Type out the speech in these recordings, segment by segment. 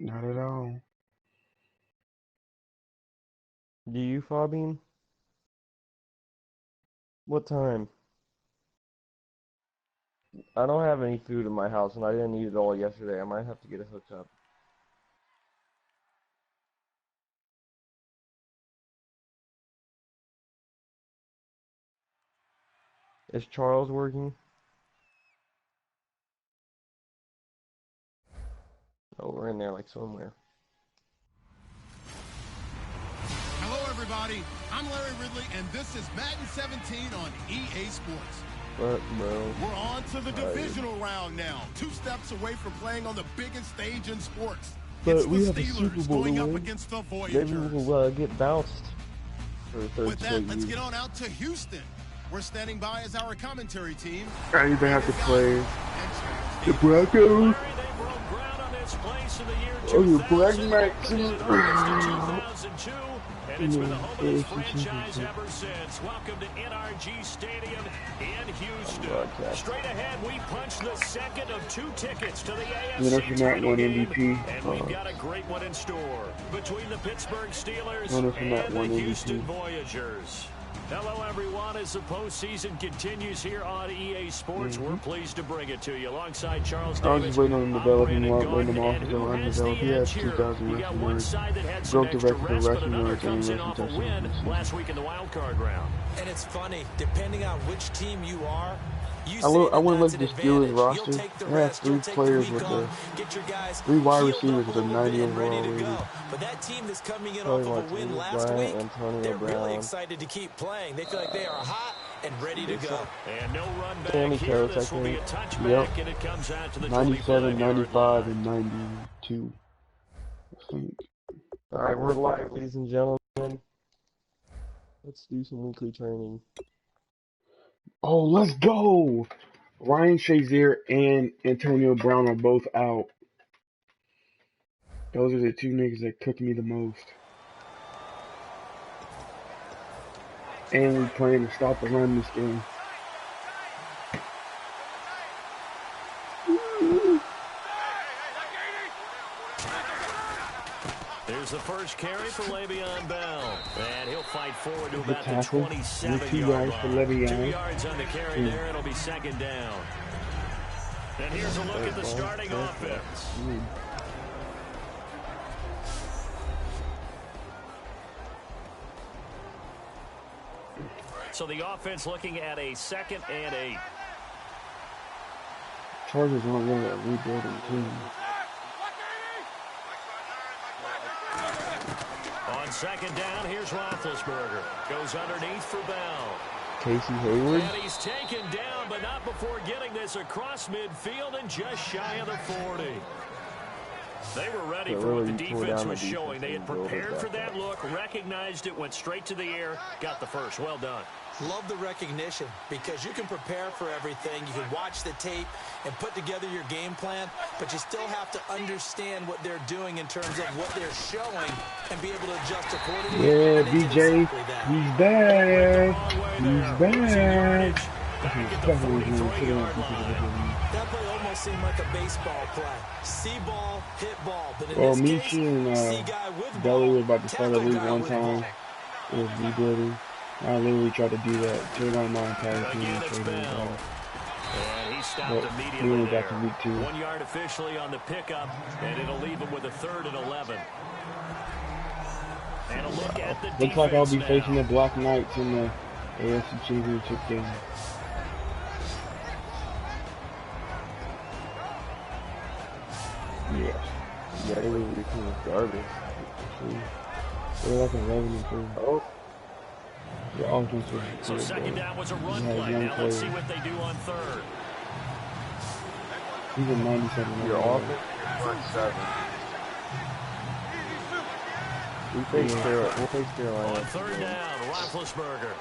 Not at all. Do you, Fabian? What time? I don't have any food in my house, and I didn't eat it all yesterday. I might have to get a hookup. Is Charles working? Oh, we're in there like somewhere. Hello, everybody. I'm Larry Ridley, and this is Madden 17 on EA Sports. What, bro? We're on to the divisional round now. 2 steps away from playing on the biggest stage in sports. But we it's the have a Steelers Super Bowl going to up win. against the Voyagers. Maybe we'll get bounced for the third With that, let's year. get on out to Houston. We're standing by as our commentary team. I either have to play the Broncos or the Black Knights. And it's been the home of this franchise ever since. Welcome to NRG Stadium in Houston. Straight ahead, we punch the second of 2 tickets to the AFC title game. And we've got a great one in store between the Pittsburgh Steelers and the Houston Voyagers. Hello, everyone. As the postseason continues here on EA Sports, we're pleased to bring it to you alongside Charles Davis. I was just waiting on him to develop him, waiting him off to go undeveloped. He had 2,000 rushing yards. Broke the record for rushing yards and rushing touchdowns. Last week in the wild card round. And it's funny, depending on which team you are, I want to look at the Steelers roster. They have 3 players with 3 wide receivers with a 90 overall rating. But that team that's coming in off of a win last week, they're really excited to keep playing. They feel like they are hot and ready to go. And no run back here. This will be a touchback, and it comes out to the 97, 95, and 92. I think. All right, we're live, ladies and gentlemen. Let's do some weekly training. Oh, let's go! Ryan Shazier and Antonio Brown are both out. Those are the 2 niggas that cook me the most. And we're playing to stop the run this game. There's the first carry for Le'Veon Bell. And he'll fight forward to about the 27-yard line. 2 yards on the carry there. It'll be second down. And here's a look at the starting offense. So the offense looking at a 2nd and 8. Chargers aren't really a rebuilding team. On second down, here's Roethlisberger. Goes underneath for Bell. Casey Hayward. And he's taken down, but not before getting this across midfield and just shy of the 40. They were ready for what the defense was showing. They had prepared for that look, recognized it, went straight to the air, got the first. Well done. Love the recognition because you can prepare for everything. You can watch the tape and put together your game plan, but you still have to understand what they're doing in terms of what they're showing and be able to adjust accordingly. Yeah, BJ, he's back. He's back. That play almost seemed like a baseball play. See ball, hit ball. But in this case, see guy with Belly ball, was about to start a league one time. It was rebuilding. I literally tried to do that. Turn on my entire team and trade it all. And he stopped But immediately we only there. got to week 2. 1 yard officially on the pickup, and it'll leave him with a 3rd and 11. And a look at the Looks like I'll be now. facing the Black Knights in the AFC Championship game. Yeah, they were really cool with garbage. They're like 11-3. Oh. The offense was So good, second though. down was a run He had play. young Now let's see players. what they do on 3rd. He's a 97. Your offense front 7. We'll face Carolina. On 3rd down, Roethlisberger.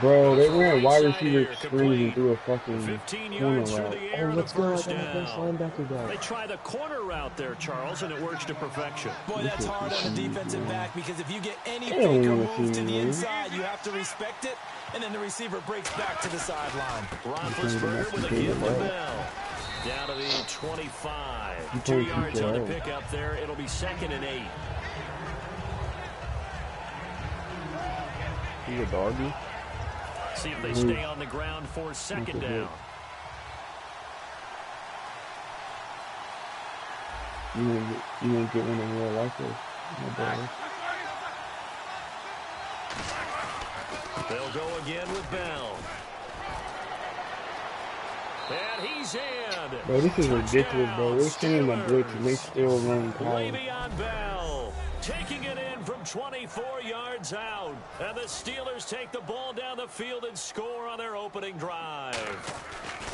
Bro, they ran wide receiver screens and threw a fucking 15 corner yards through route. the Oh, air, let's the go. I first got my best down. linebacker They back. try the corner route there, Charles, and it works to perfection. Boy, that's hard on the defensive back because if you get any They don't fake or wanna see move to me the win. inside, you have to respect it, and then the receiver breaks back to the sideline. Roethlisberger with a give to Bell. Down to the 25. 2 yards on the pickup there. It'll be 2nd and 8. He's a doggy. See if they stay on the ground for 2nd down. You didn't get one in real life, though. They'll go again with Bell. And he's in. Bro, this is ridiculous, bro. We're seeing a blitz and they still run power. Le'Veon Bell taking it in from 24 yards out. And the Steelers take the ball down the field and score on their opening drive.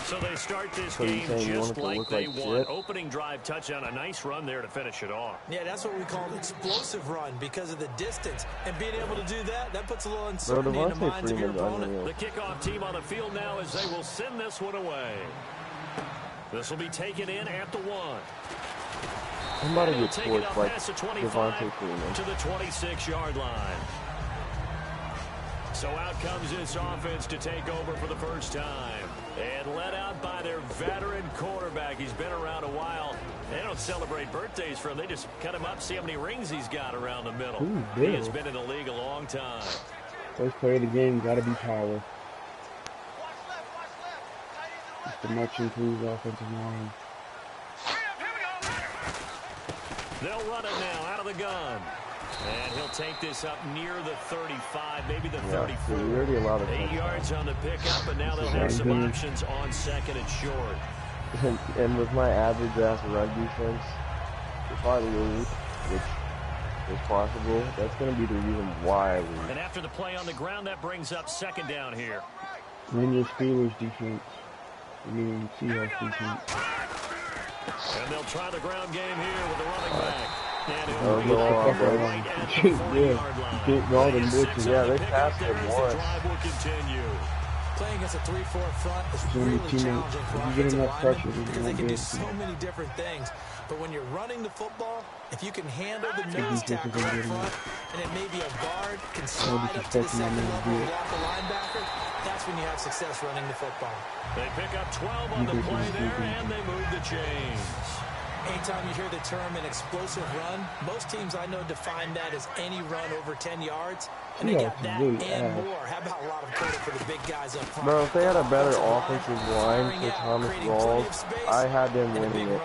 So they start this game just like they want. Opening drive touchdown, a nice run there to finish it off. Yeah, that's what we call an explosive run because of the distance. And being able to do that, that puts a little uncertainty in the minds of your opponent. The kickoff team on the field now as they will send this one away. This will be taken in at the 1. Somebody get torched like Devontae Freeman. To the 26-yard line. So out comes this offense to take over for the first time. And led out by their veteran quarterback. He's been around a while. They don't celebrate birthdays for him. They just cut him up, see how many rings he's got around the middle. He has been in the league a long time. First play of the game, gotta be power. It's the much improved offensive line. They'll run it now out of the gun. And he'll take this up near the 35, maybe the 34. 8 yards on the pickup, and now they'll have some options on 2nd and short. And with my average-ass run defense, if I lose, which is possible, that's going to be the reason why I lose. And after the play on the ground, that brings up 2nd down here. Run your Steelers defense. I mean, Seahawks defense. And they'll try the ground game here with the running back. And yeah, can't guard them blitzes. Yeah, they passed it once. Playing against a 3-4 front is really challenging for offensive linemen because they can do so many different things. But when you're running the football, if you can handle the nose tackle up front, and it may be a guard can slide up to the 2nd level and block a linebacker, that's when you have success running the football. They pick up 12 on the play there, and they move the chains. Anytime you hear the term an explosive run, most teams I know define that as any run over 10 yards. And they got that and more. How about a lot of credit for the big guys up front? Bro, if they had a better offensive line for Thomas Rawls, I had them winning it.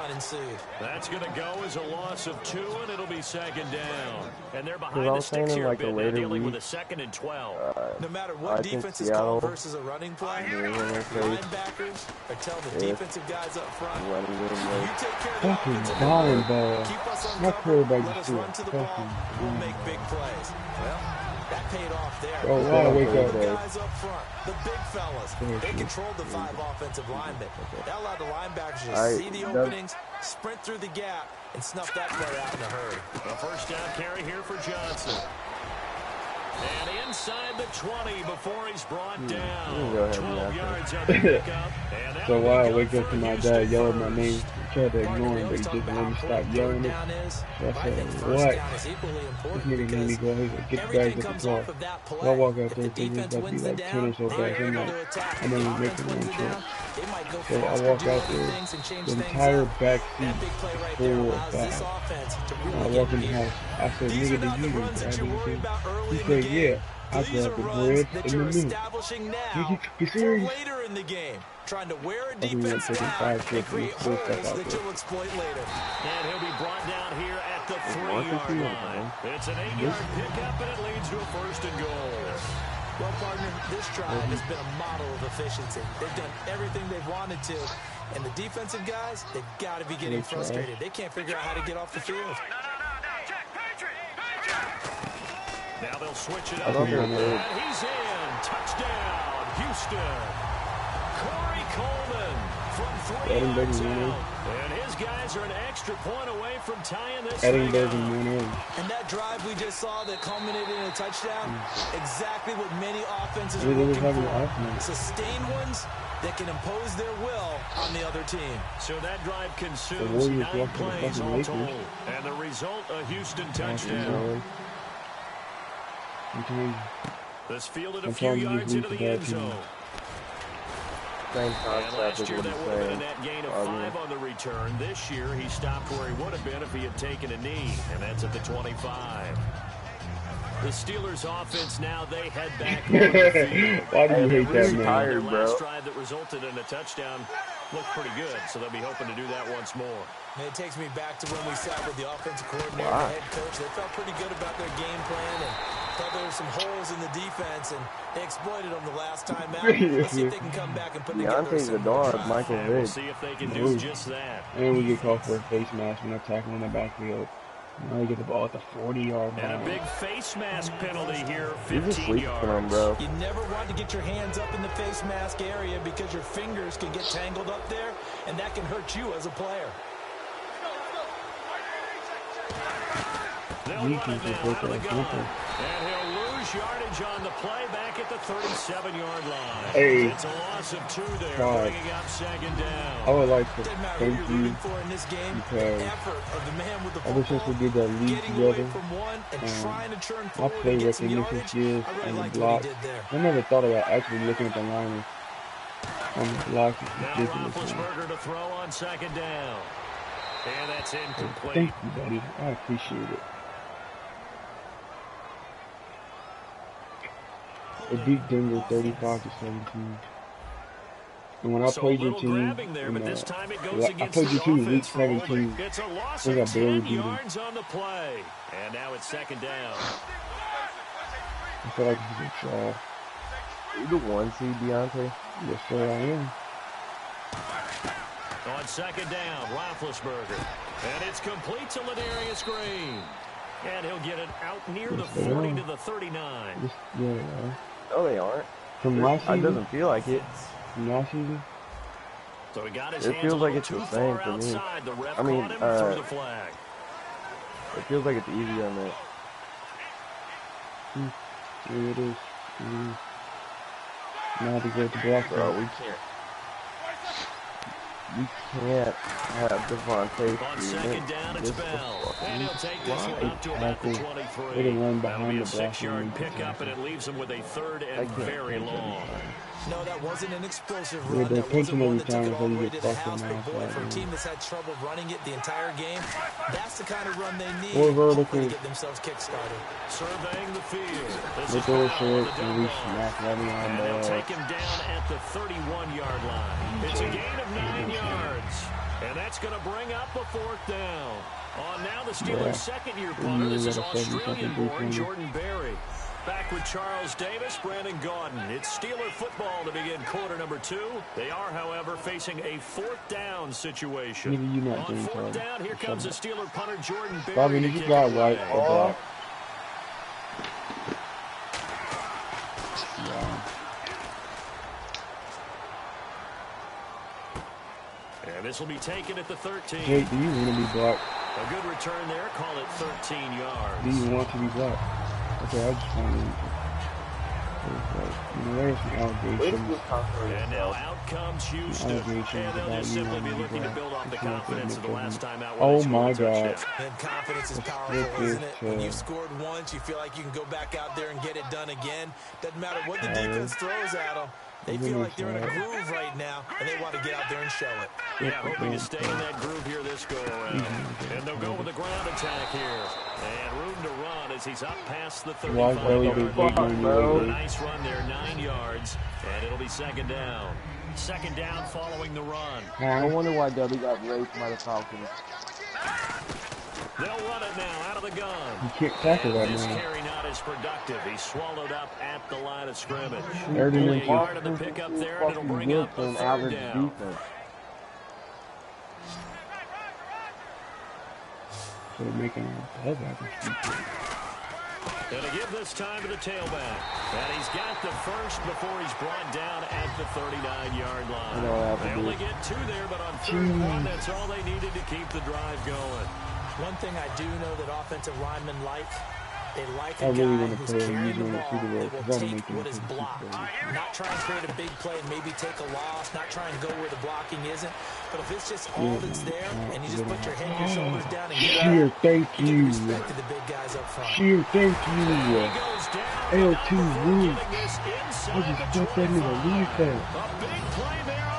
That's going to go as a loss of 2, and it'll be 2nd down. And they're behind the sticks here, like they're dealing with a 2nd and 12. No matter what defense is called versus a running play, linebackers are telling the defensive guys up front, you take care of the offensive line, keep us on cover, let us run to the ball, we'll make big plays. Well, that paid off there. The guys up front, the big fellas, they controlled the 5 offensive linemen. That allowed the linebackers to see the openings, sprint through the gap, and snuff that play out in a hurry. A first down carry here for Johnson. And inside the 20 before he's brought down. 12 yards on the pickup. So why I wake up to my dad yelling my name, try to ignore him, but he just wouldn't stop yelling it. So I said, what? This nigga made me go ahead and get the bags at the car. I walk out there thinking it's about to be like 10 or so bags. I'm like, I'm only making one trip. So I walk out there, the entire back seat full of bags. I walk in the house. I said, nigga, did you even grab anything? He said, yeah. I grabbed the bread in the minute. You serious? Later in the game, trying to wear a defense down and create holes that you'll exploit later. And he'll be brought down here at the 3-yard line. It's an 8-yard pickup, and it leads to a 1st and goal. Well, partner, this drive has been a model of efficiency. They've done everything they've wanted to, and the defensive guys, they've got to be getting frustrated. They can't figure out how to get off the field. Now they'll switch it up. And he's in. Touchdown, Houston. Corey Coleman from 3 yards out. And his guys are an extra point away from tying this thing up. And that drive we just saw that culminated in a touchdown, exactly what many offenses are looking for. Sustained ones that can impose their will on the other team. So that drive consumes 9 plays all told. And the result, a Houston touchdown. This fielded a few yards into the end zone. Same And concept last as year what that he's would have been a saying. net gain of 5 on the return. This year he stopped where he would have been if he had taken a knee, and that's at the 25. The Steelers' offense now, they head back on the field. Why do you hate that, really man? tired, Their bro. last drive that resulted in a touchdown looked pretty good, so they'll be hoping to do that once more. And it takes me back to when we sat with the offensive coordinator and the head coach. They felt pretty good about their game plan and thought there were some holes in the defense, and they exploited them the last time out. Let's see if they can come back and put together some more drive. Michael We'll Vick. see if they can do just that. And we get called for a face mask when they're tackling in the backfield. Now they get the ball at the 40-yard line. And a big face mask penalty here, He's 15 asleep yards. for him, bro. You never want to get your hands up in the face mask area because your fingers can get tangled up there, and that can hurt you as a player. They'll run it now out of the gun. And he'll lose yardage on the play back at the 37-yard line. Hey. It's a loss of 2 there, God. bringing up second down. I would like to Doesn't matter who thank you're you rooting for in this game, because the effort of the man with the ever since we did that league getting away together, from one and trying to turn I forward play and get some recognition yardage. skills I really on the liked block. what he did there. I never thought about actually looking at the line on the block. It's Now ridiculous, man. Roethlisberger to throw on second down. And that's incomplete. Thank you, buddy. I appreciate it. It beat Denver 35-17. And when I So played a your little team, grabbing there, but this time it goes I against played your the team in week offense for holding. 17. It's a loss I of think I barely 10 beat him. yards on the play. And now it's second down. I feel like he's a try. You the 1 seed, Deontay? Yes, sir, I am. On second down, Roethlisberger. And it's complete to Ladarius Green. And he'll get it out near the 40 to the 39. Just, yeah, they are. No, they aren't. From last It season? doesn't feel like it. From last season? So he got his It hands feels a like little it's too the same far for me. outside. The ref I mean, caught him through the flag. It feels like it's easy on that. Yeah, it is. Now they go to block. Bro, we can't have Devontae. On second down, it's Bell. And he'll take this one up to about the 23. They didn't run That'll be behind a the block. 6-yard pickup, and it leaves him with a third and very long. No, that wasn't an explosive Yeah, run. they're That wasn't pinching one every that took time it all the before way you to get the fucked house. on But boy, outside, for a man. team that's had trouble running it the entire game, that's the kind of run they need Or hopefully vertical. to get themselves kick-started. Surveying the field. This They is throw it foul on short the and down we ball. smack right behind And they'll take the him down at the 31-yard line. It's a gain of 9 yards. And that's going to bring up a fourth down. On now the Steelers' second-year punter. This is Australian-born Jordan Berry. Back with Charles Davis, Brandon Gaudin. It's Steeler football to begin quarter number 2. They are, however, facing a fourth down situation. On fourth down, here comes the Steeler punter Jordan Berry. Bobby, you got right. And this will be taken at the 13. Jake, do you want to be blocked? A good return there. Call it 13 yards. Do you want to be blocked? Okay, I just want to. There's some allegations. And now out comes Houston. And they'll just simply be looking to build off the confidence of the last time out. Oh my God. And confidence is powerful, isn't it? When you've scored once, you feel like you can go back out there and get it done again. Doesn't matter what the defense throws at them. They feel like they're in a groove right now, and they want to get out there and show it. Yeah, hoping to stay in that groove here this go-around. And they'll go with a ground attack here. And room to run as he's up past the 35-yard line. A nice run there, 9 yards, and it'll be second down. Second down following the run. I wonder why Dubby got raped by the Falcons. They'll run it now out of the gun. You can't tackle that, This man. carry not as productive. He's swallowed up at the line of scrimmage. Only a yard of the pickup there, and it'll bring up a third down. So they're making a bad defense. And to give this time to the tailback. And he's got the first before he's brought down at the 39-yard line. They only get 2 there, but on 3rd and 1, that's all they needed to keep the drive going. One thing I do know that offensive linemen like, they like I a really guy want to who's play carrying the using it ball through the road, that will 'cause I'm take making what is it blocked. Not try and create a big play and maybe take a loss, not try and go where the blocking isn't. But if it's just all that's there and you just put your head and your shoulders down and get Sheer, up, thank you you. get respect to the big guys up front. Sheer, thank you. He goes down. L2 Root. Getting this I inside just the put that nigga 25. leave that. A big play there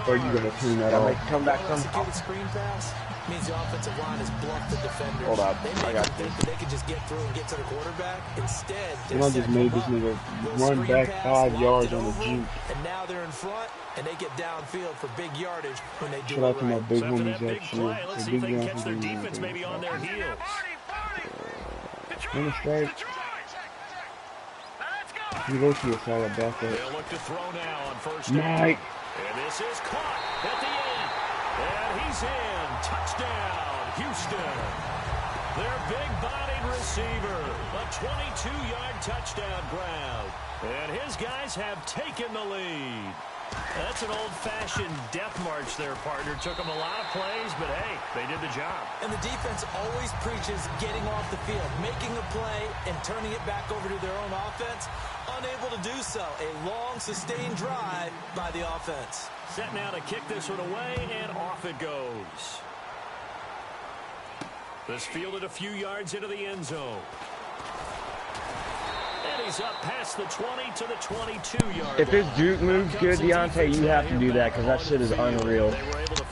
Or you gonna turn that off? Come back some. Executed screen pass means the offensive line has bluffed the defenders. Hold up, they I got think that they could just get through and get to the quarterback. Instead, and I just made this nigga run back 5 yards on the juke. And now they're in front, and they get downfield for big yardage when they do Shout out it to my right. big So after homies that big that play, shit. let's The see if big they can guys catch their are defense maybe on their heels. On the strike. You go to a solid backup. They'll look to throw now on first Mike. down. And this is caught at the end. And he's in. Touchdown, Houston. Their big-bodied receiver. A 22-yard touchdown grab. And his guys have taken the lead. That's an old-fashioned death march there, partner. Took them a lot of plays, but hey, they did the job. And the defense always preaches getting off the field, making a play, and turning it back over to their own offense. Unable to do so. A long, sustained drive by the offense. Set now to kick this one away, and off it goes. This fielded a few yards into the end zone. And he's up past the 20 to the 22-yard If his Duke moves good, Deontay, you have to do that because that shit is unreal.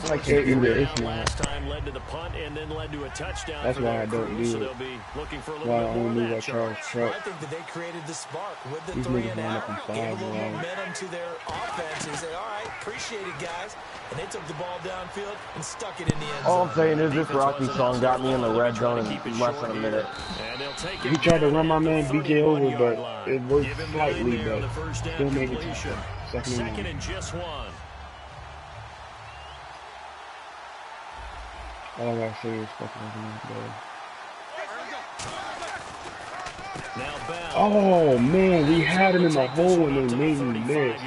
I can't do it. It's not. Led to the punt and then led to a touchdown. That's why I don't do so it. they'll be looking for a little Why I bit more only of move that like Charles Well, Truck. I think that they created the spark with the These 3 niggas and line up in out. Gave a 5 little wide. momentum to their offense and said, all right, appreciate it, guys. And they took the ball downfield and stuck it in the end zone. All I'm saying is this Rocky song got me in the red zone in less than a minute. He tried to run my man BJ over, but it worked slightly, but still made it to second and just 1. All I gotta say is fucking bad. Now Bell. Oh man, we had him in the hole and they made me miss.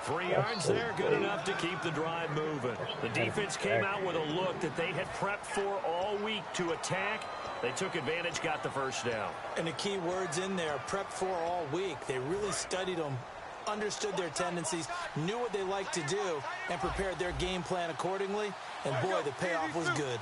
3 yards there, good enough to keep the drive moving. The defense came out with a look that they had prepped for all week to attack. They took advantage, got the first down. And the key words in there, prepped for all week. They really studied them, understood their tendencies, knew what they liked to do, and prepared their game plan accordingly. And boy, the payoff was good.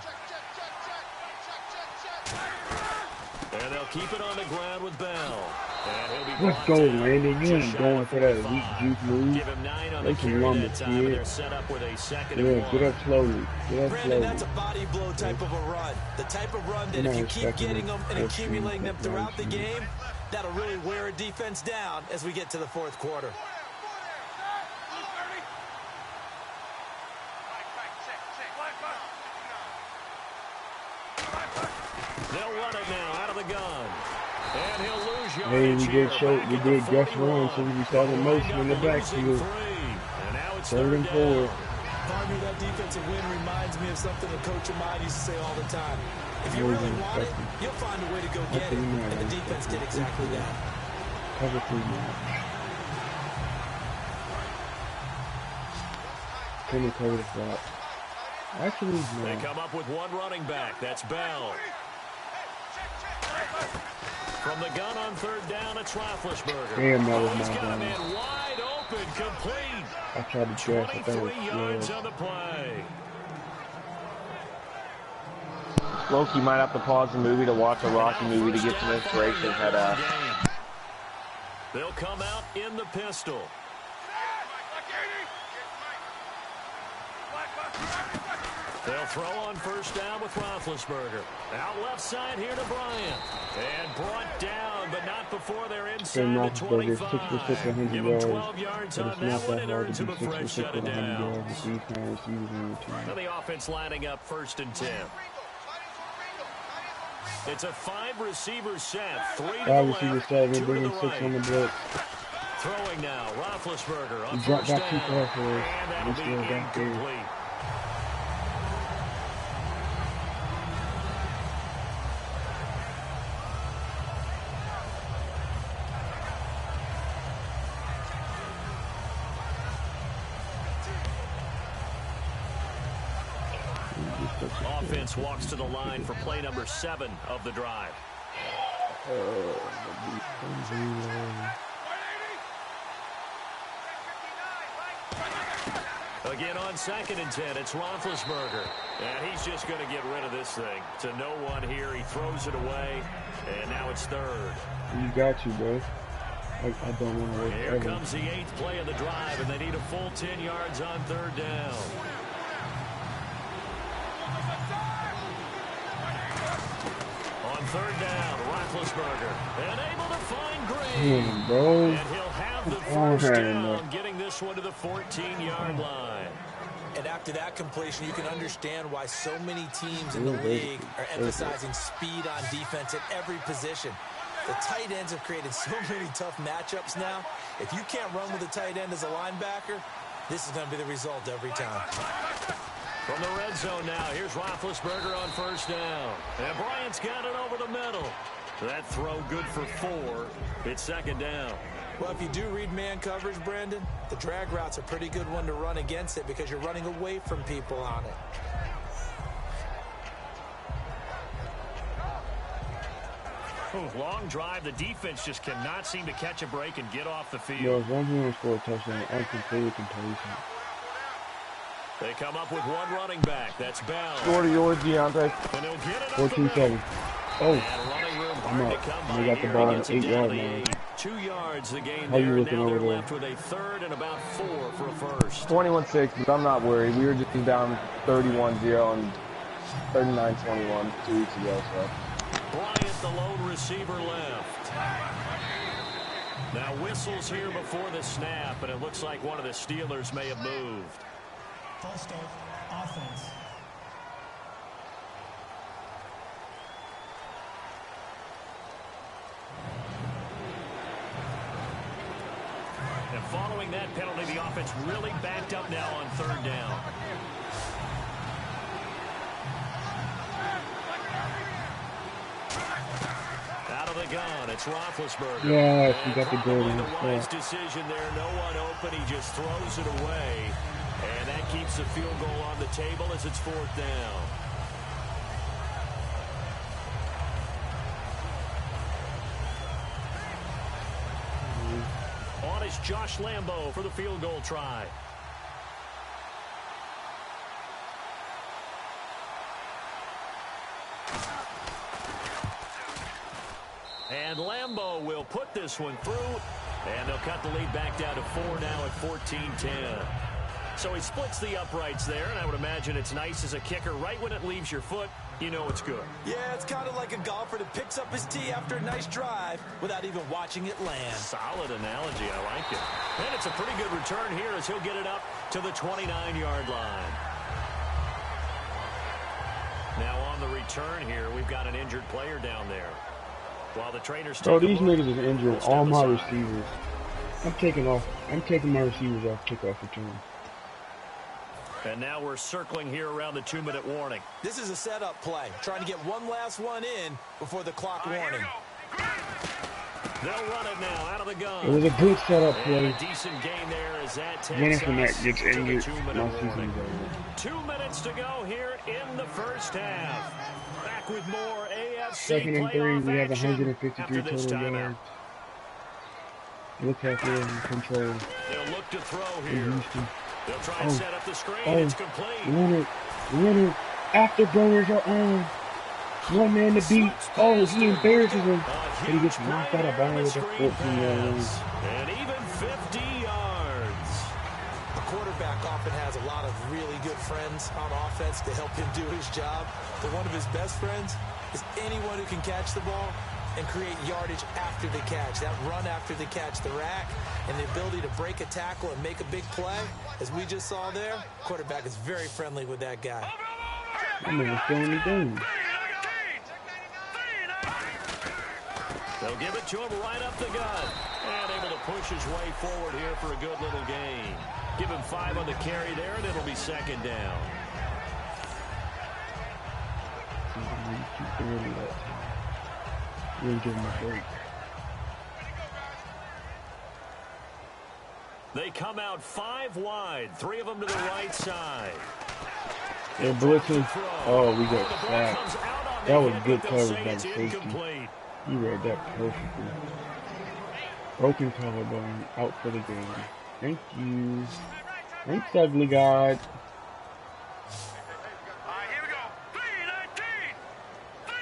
And they'll keep it on the ground with Bell. And he'll be Let's go, Randy. You ain't going for that weak juke move. Give him 9 on They the can carry run that the time, and kid. they're set up with a second Yeah, and 1. get up slowly. Get up Brandon, slowly. that's a body blow type of a run. The type of run that if you keep getting them and accumulating them throughout the game, that'll really wear a defense down as we get to the fourth quarter. They'll run it now out of the gun. And he'll lose Hey, we did show, we did guess 41. wrong, so we saw the motion in the backfield. And now it's 3rd and 4. Pardon me, that defensive win reminds me of something a coach of mine used to say all the time. If you really want it, you'll find a way to go get it. And the defense did exactly that. Cover 3 man. Can we cover the flop? Actually, They no. come up with one running back. That's Bell. From the gun on 3rd down, it's Roethlisberger. Damn, that was He's my got a gun. man wide open, complete. I tried to guess. I thought it 23 yards was on the play. Loki might have to pause the movie to watch a Rocky movie to get some inspiration. They'll come out in the pistol. They'll throw on 1st down with Roethlisberger. Out left side here to Bryant. And brought down, but not before they're inside the 25. 6 for 6, 100 Give him yards. 12 yards But on it's that not one that and hard earns to him do a 6 for fresh 6 set with of 100 yards downs. with these kind of receivers in the team. Now the offense lining up 1st and 10. It's a 5-receiver set. 3 to the 5 receiver left, set, 2 we're to bringing the 6 on the right. blitz. Throwing now, Roethlisberger on He dropped 1st back too down. far for us. And We that'll be still got there. incomplete. Offense walks to the line for play number 7 of the drive. Again on 2nd and 10, it's Roethlisberger. And he's just going to get rid of this thing. To no one here, he throws it away, and now it's 3rd. You got you, bro. I don't want to work Here ever. comes the 8th play of the drive, and they need a full 10 yards on 3rd down. On 3rd down, Roethlisberger, and able to find Green. Bro. And he'll have the first down, getting this one to the 14-yard line. And after that completion, you can understand why so many teams in the league are emphasizing speed on defense at every position. The tight ends have created so many tough matchups now. If you can't run with a tight end as a linebacker, this is going to be the result every time. From the red zone now, here's Roethlisberger on 1st down. And Bryant's got it over the middle. That throw good for 4. It's 2nd down. Well, if you do read man coverage, Brandon, the drag route's a pretty good one to run against it because you're running away from people on it. Long drive. The defense just cannot seem to catch a break and get off the field. Yo, as long as we don't score a touchdown, I'm completely complacent. They come up with one running back. That's Bell. Score to yours, Deontay. 14-7. Oh, I'm up. They got the ball on 8-yard line. 2 yards the gain How there. you looking Now they're over there? left with a 3rd and about 4 for a first. 21-6, but I'm not worried. We were just down 31-0 and 39-21 2 weeks ago, so. Bryant, the lone receiver, left. Now whistles here before the snap, and it looks like one of the Steelers may have moved. False start, offense. And following that penalty, the offense really backed up now on 3rd down. Out of the gun, it's Roethlisberger. Yes, he got the goal in the his wise spot. decision there. No one open. He just throws it away. And that keeps the field goal on the table as it's 4th down. On is Josh Lambo for the field goal try. And Lambo will put this one through, and they'll cut the lead back down to 4 now at 14-10. So he splits the uprights there, and I would imagine it's nice as a kicker. Right when it leaves your foot, you know it's good. Yeah, it's kind of like a golfer that picks up his tee after a nice drive without even watching it land. Solid analogy. I like it. And it's a pretty good return here as he'll get it up to the 29-yard line. Now on the return here, we've got an injured player down there. While the trainers Bro, these niggas is injured all my receivers. I'm taking my receivers off kickoff return. And now we're circling here around the 2-minute warning. This is a setup play, trying to get one last one in before the clock warning. They'll run it now out of the gun. It was a good setup play. A decent gain there as that Dennis takes Fournette us gets to the injured. 2-minute warning. 2 minutes to go here in the first half. Back with more AFC 2nd and 3, we have action 153 after this total yards. Look at the control. They'll look to throw in here. Houston. They'll try and set up the screen. Oh, It's complete. Leonard, afterburners are on. One man to beat. Oh, he embarrasses him. But he gets knocked out of bounds with a 14-yard run. And even 50 yards. A quarterback often has a lot of really good friends on offense to help him do his job. But one of his best friends is anyone who can catch the ball and create yardage after the catch. That run after the catch, the rack, and the ability to break a tackle and make a big play, as we just saw there, quarterback is very friendly with that guy. I'm never feeling me down. They'll give it to him right up the gut. And able to push his way forward here for a good little gain. Give him 5 on the carry there, and it'll be 2nd down. Really give him a break. They come out 5 wide, 3 of them to the right side. They're blitzing. Oh, we got sacked. That was good coverage by the safety. He read that perfectly. Broken collarbone, out for the game. Thank you. Thanks, ugly God. Here we go.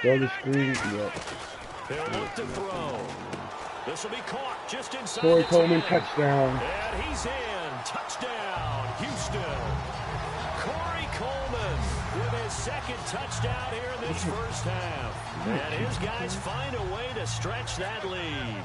3-19. Throw the screen. Yep. They'll look to throw. This will be caught just inside Corey the Coleman 10. touchdown. And he's in. Touchdown, Houston. Corey Coleman with his second touchdown here in this first half. And his guys find a way to stretch that lead.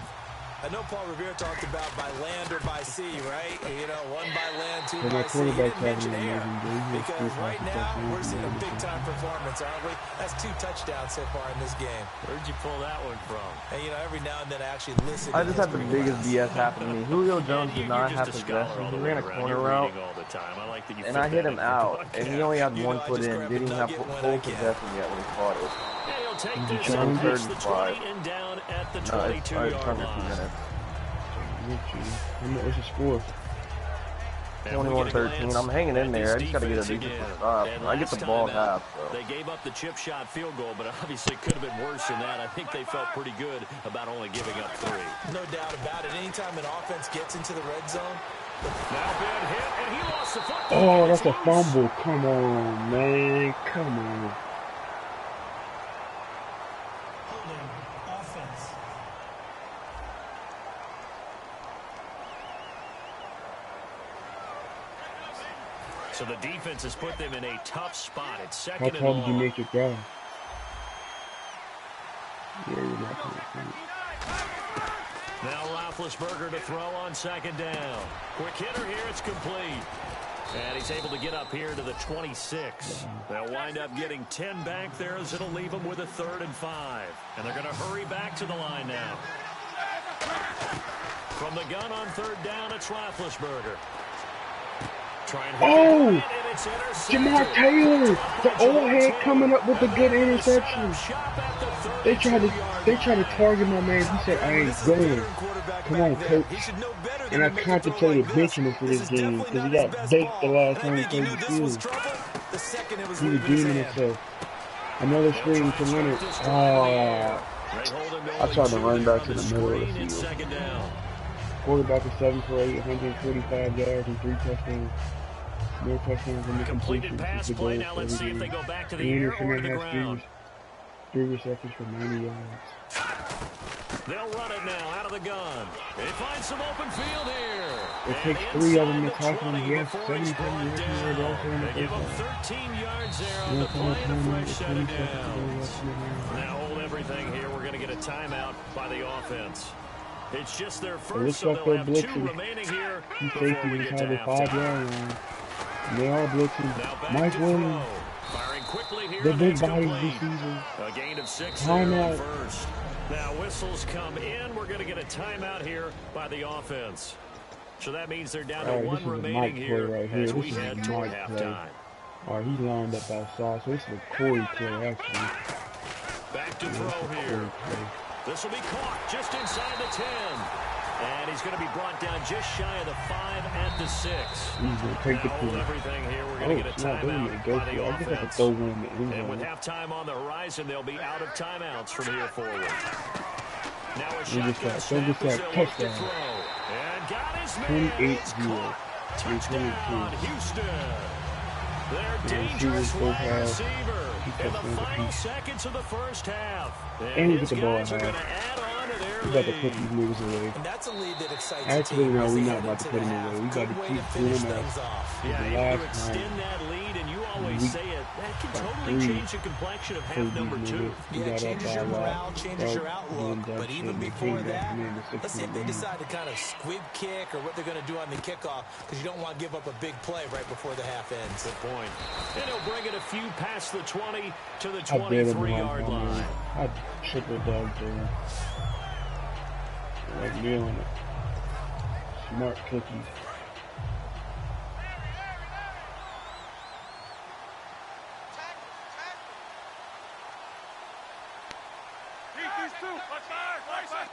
I know Paul Revere talked about by land or by sea, right? You know, one by land, two So by my sea. He didn't quarterback's mention having an air. amazing day. Because right now, we're seeing a big-time performance, aren't we? That's 2 touchdowns so far in this game. Where'd you pull that one from? And, you know, every now and then I actually listen I to just had the biggest BS happen to me. Julio Jones did not have possession. He ran a corner route, and I hit him out, and he only had 1 foot in. Didn't even have full possession yet when he caught it. He'll take this this on and third push the and 20 5. and down at the No, it's 22-yard under 2 line. minutes. What's the score? 21-13. I'm hanging in there. I just got to get a decent stop. I get the ball at half. So. They gave up the chip shot field goal, but obviously it could have been worse than that. I think they felt pretty good about only giving up 3. No doubt about it. Anytime an offense gets into the red zone. Now been hit, and he lost the football. Oh, that's a fumble. Come on, man. Come on. Holding offense. So the defense has put them in a tough spot. It's How second and tall did you long. make it go? Yeah, you're not going to Now Roethlisberger to throw on second down. Quick hitter here, it's complete. And he's able to get up here to the 26. They'll wind up getting 10 back there as it'll leave them with a 3rd and 5. And they're going to hurry back to the line now. From the gun on 3rd down, it's Roethlisberger. Oh! Jamar Taylor, the old head coming up with a good interception. They tried to target my man. He said, I ain't going. Come on, coach. And I contemplated benching him for this game because he got baked the last time he played the field. He redeeming himself. Another screen to Leonard. I tried to run back to the middle of the field. Quarterback is 7 for 8, 145 yards and 3 touchdowns. More touchdowns than the Completed completion. pass play. Now let's see if they go back to the air or to the ground. 3 receptions for 90 yards. They'll run it now out of the gun. They find some open field here. It takes 3 of them to tackle him. He has 77 yards also in the They give first him half. 13 yards there on the play and a fresh set of downs. Now hold everything here. We're going to get a timeout by the offense. It's just their first, so they'll have 2 remaining here before we get to halftime. And they are blitzing. Mike Williams, Firing quickly here. the big That's bodies complete. receiver. A gain of 6 Timeout. there first. Now whistles come in. We're going to get a timeout here by the offense. So that means they're down to Alright, 1 this is a remaining Mike play here right here. as This we is a head toward Mike play. halftime. Alright, he's lined up outside, so this is a Corey play actually. Back to throw here. This will be caught just inside the 10. And he's going to be brought down just shy of the 5 at the 6. He's going to take the Now pool. hold everything here. We're going to get a timeout by the offense. And with halftime on the horizon, they'll be out of timeouts from here forward. Now a shotgun snap as they'll look to throw. And got his man. It's caught. Touchdown, Houston. Their dangerous wide receiver in the final seconds of the first half. And he his get the ball guys are high. going to add on to their We got to lead. put these moves away. And that's a lead that excites Actually, the team. no, as we're they not head about to into put the him half. away. We got Good to way keep to finish pulling things out. off. Yeah, The able to last extend that lead, and you always say it. That can totally three change the complexion of half number 2. We Yeah, got it changes up your by a lot. morale, changes your outlook. And But even they before came back that, and made the let's see if they 16 decide to kind of squib kick or what they're going to do on the kickoff, because you don't want to give up a big play right before the half ends. Good point. And he'll bring it a few past the 20 to the I bet him 23-yard line. I triple dog to him. Like me on it. Smart cookies.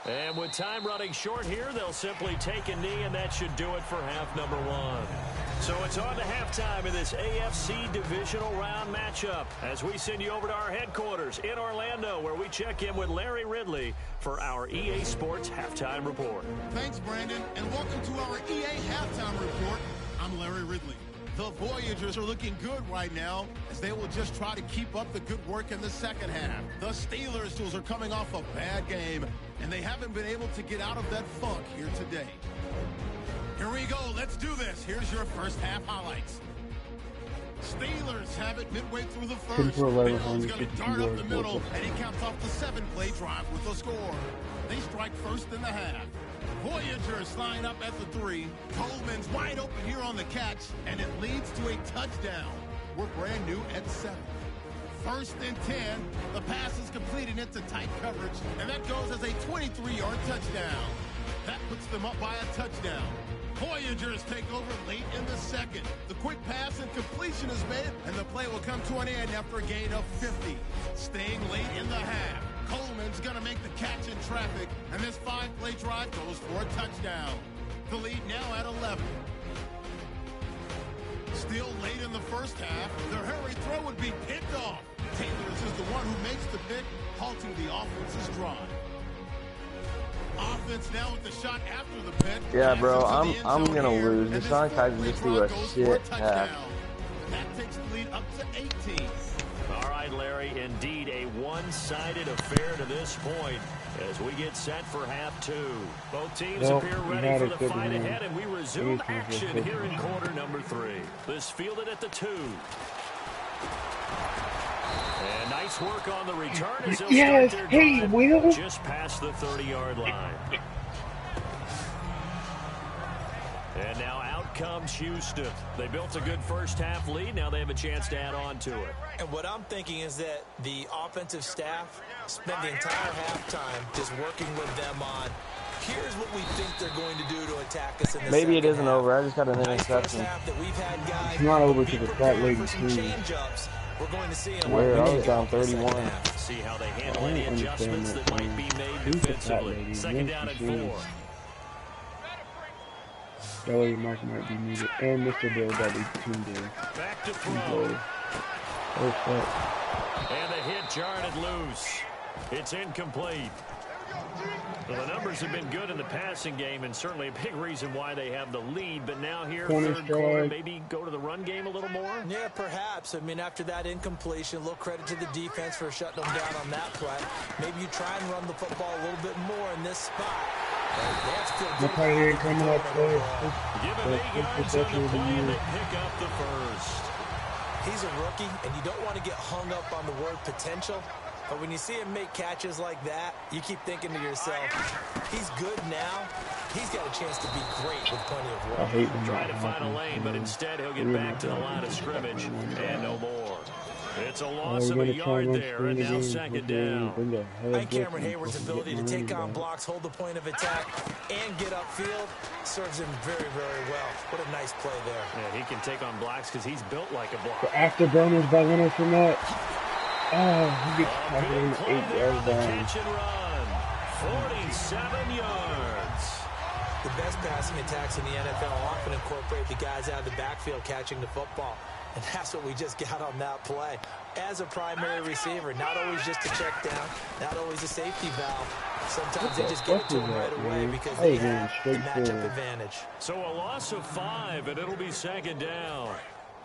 And with time running short here, they'll simply take a knee, and that should do it for half number 1. So it's on to halftime in this AFC Divisional Round matchup as we send you over to our headquarters in Orlando, where we check in with Larry Ridley for our EA Sports Halftime Report. Thanks, Brandon, and welcome to our EA Halftime Report. I'm Larry Ridley. The Voyagers are looking good right now as they will just try to keep up the good work in the second half. The Steelers are coming off a bad game, and they haven't been able to get out of that funk here today. Here we go. Let's do this. Here's your first half highlights. Steelers have it midway through the first. Bill's going to dart up the middle, and he counts off the 7-play drive with a score. They strike first in the half. Voyagers line up at the 3. Coleman's wide open here on the catch, and it leads to a touchdown. We're brand new at 7. First and 10. The pass is completed into tight coverage, and that goes as a 23-yard touchdown. That puts them up by a touchdown. Voyagers take over late in the second. The quick pass and completion is made, and the play will come to an end after a gain of 50. Staying late in the half. Coleman's going to make the catch in traffic, and this 5-play drive goes for a touchdown. The lead now at 11. Still late in the first half, their hurry throw would be picked off. Taylor's is the one who makes the pick, halting the offense's drive. Offense now with the shot after the pick. Yeah, bro, I'm gonna lose. The Sonic Tigers just do a shit half. That takes the lead up to 18. All right, Larry, indeed a one-sided affair to this point as we get set for half 2. Both teams appear ready for the fight ahead, and we resume action here in quarter number 3. This fielded at the 2. And nice work on the return as they'll start their drive just past the 30-yard line. And now out comes Houston. They built a good first half lead. Now they have a chance to add on to it. And what I'm thinking is that the offensive staff spent the entire halftime just working with them on, here's what we think they're going to do to attack us in the Maybe it isn't half. over. I just got an interception. It's not over to the fat lady, too. We're going to see him. Where I was down 31. See how they handle any adjustments that might be made defensively. Second down and 4. Kelly Mark might be needed, and Mr. Bill got be tuned in. Back to throw. And the hit jarred it loose. It's incomplete. Well, the numbers have been good in the passing game, and certainly a big reason why they have the lead. But now here, third quarter, maybe go to the run game a little more? Yeah, perhaps. I mean, after that incompletion, a little credit to the defense for shutting them down on that play. Maybe you try and run the football a little bit more in this spot. The play here coming up first. Give him 8 yards on the play, and they pick up the first. He's a rookie, and you don't want to get hung up on the word potential. But when you see him make catches like that, you keep thinking to yourself, he's good now. He's got a chance to be great with plenty of work. I hate when Trying to find a lane, but instead he'll get back to the line of scrimmage and no more. It's a loss of a yard there, and now second down. I think Cameron Hayward's ability to take on blocks, hold the point of attack, and get upfield serves him very, very well. What a nice play there. Yeah, he can take on blocks because he's built like a block. The afterburners by Leonard Fournette. Oh, he gets tackled in the 8 yards down. Catch and run. 47 yards. The best passing attacks in the NFL often incorporate the guys out of the backfield catching the football. And that's what we just got on that play. As a primary receiver, not always just a check down, not always a safety valve. Sometimes they just get it to him right away because they have the matchup advantage. So a loss of 5, and it'll be second down.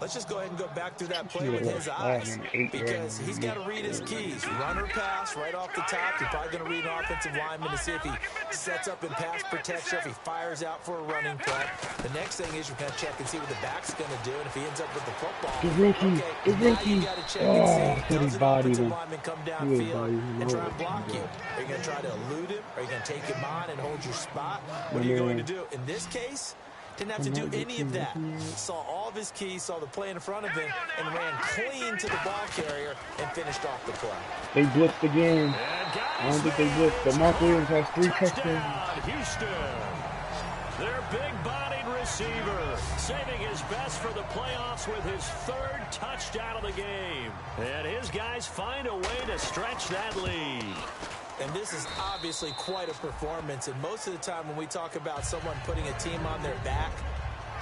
Let's just go ahead and go back through that play with his eyes because he's got to read his keys. Run or pass right off the top. He's probably going to read an offensive lineman to see if he sets up in pass protection, if he fires out for a running play. The next thing is you're going to check and see what the back's going to do, and if he ends up with the football, now you got to check and see, does an offensive lineman come downfield and try and block you? Are you going to try to elude him? Are you going to take him on and hold your spot? What are you going to do? In this case, didn't have to do any of that. Saw all of his keys, saw the play in front of him, and ran clean to the ball carrier and finished off the play. They blitzed again. I don't think they blitzed, but Mark Williams has 3 touchdowns. Houston, their big-bodied receiver, saving his best for the playoffs with his 3rd touchdown of the game. And his guys find a way to stretch that lead. And this is obviously quite a performance. And most of the time when we talk about someone putting a team on their back,